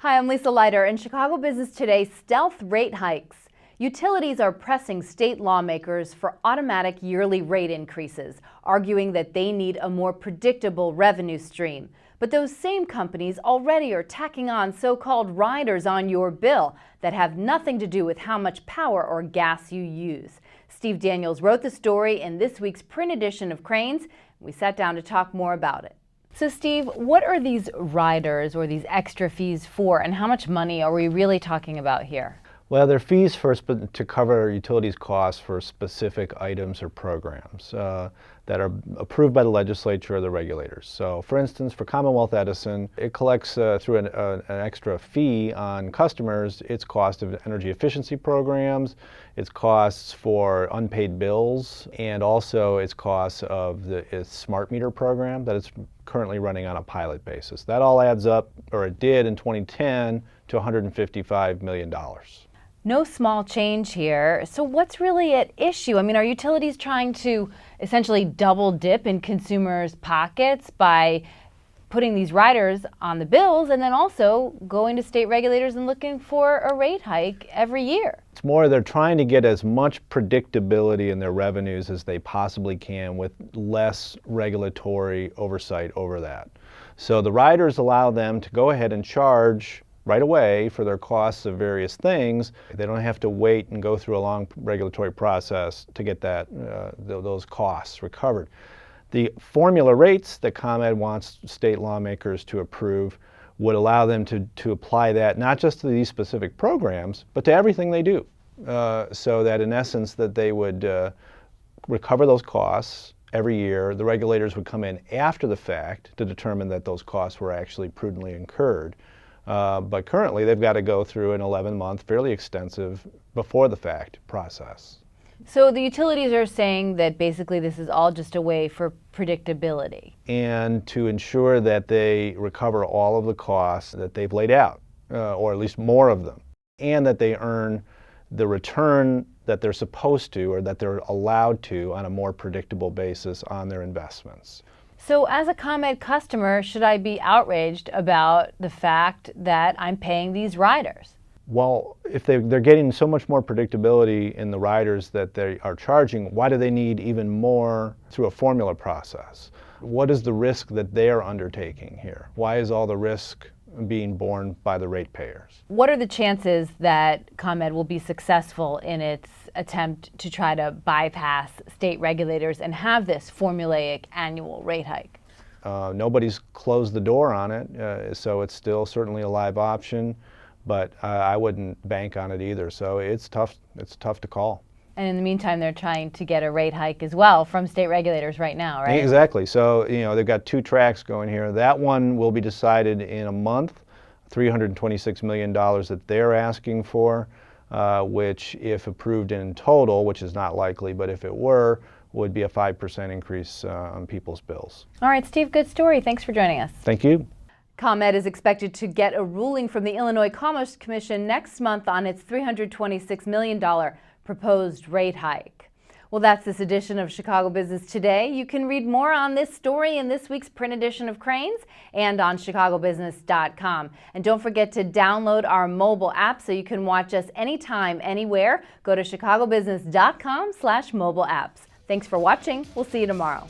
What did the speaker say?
Hi, I'm Lisa Leiter. In Chicago Business Today, stealth rate hikes. Utilities are pressing state lawmakers for automatic yearly rate increases, arguing that they need a more predictable revenue stream. But those same companies already are tacking on so-called riders on your bill that have nothing to do with how much power or gas you use. Steve Daniels wrote the story in this week's print edition of Crain's. We sat down to talk more about it. So Steve, what are these riders or these extra fees for, and how much money are we really talking about here? Well, they're fees to cover utilities costs for specific items or programs that are approved by the legislature or the regulators. So, for instance, for Commonwealth Edison, it collects through an extra fee on customers its cost of energy efficiency programs, its costs for unpaid bills, and also its costs of its smart meter program that it's currently running on a pilot basis. That all adds up, or it did in 2010, to $155 million. No small change here. So what's really at issue? I mean, are utilities trying to essentially double dip in consumers' pockets by putting these riders on the bills and then also going to state regulators and looking for a rate hike every year? It's more they're trying to get as much predictability in their revenues as they possibly can with less regulatory oversight over that. So the riders allow them to go ahead and charge right away for their costs of various things. They don't have to wait and go through a long regulatory process to get those costs recovered. The formula rates that ComEd wants state lawmakers to approve would allow them to apply that not just to these specific programs, but to everything they do. So that in essence that they would recover those costs every year. The regulators would come in after the fact to determine that those costs were actually prudently incurred. But currently they've got to go through an 11-month, fairly extensive, before-the-fact process. So the utilities are saying that basically this is all just a way for predictability. And to ensure that they recover all of the costs that they've laid out, or at least more of them, and that they earn the return that they're supposed to or that they're allowed to on a more predictable basis on their investments. So as a ComEd customer, should I be outraged about the fact that I'm paying these riders? Well, if they're getting so much more predictability in the riders that they are charging, why do they need even more through a formula process? What is the risk that they are undertaking here? Why is all the risk being borne by the ratepayers? What are the chances that ComEd will be successful in its attempt to try to bypass state regulators and have this formulaic annual rate hike? Nobody's closed the door on it, so it's still certainly a live option, but I wouldn't bank on it either. So it's tough to call. And in the meantime, they're trying to get a rate hike as well from state regulators right now, right? Exactly. So, they've got two tracks going here. That one will be decided in a month, $326 million that they're asking for, which if approved in total, which is not likely, but if it were, would be a 5% increase on people's bills. All right, Steve, good story. Thanks for joining us. Thank you. ComEd is expected to get a ruling from the Illinois Commerce Commission next month on its $326 million proposed rate hike. Well, that's this edition of Chicago Business Today. You can read more on this story in this week's print edition of Crain's and on chicagobusiness.com. And don't forget to download our mobile app so you can watch us anytime, anywhere. Go to chicagobusiness.com/mobile apps. Thanks for watching. We'll see you tomorrow.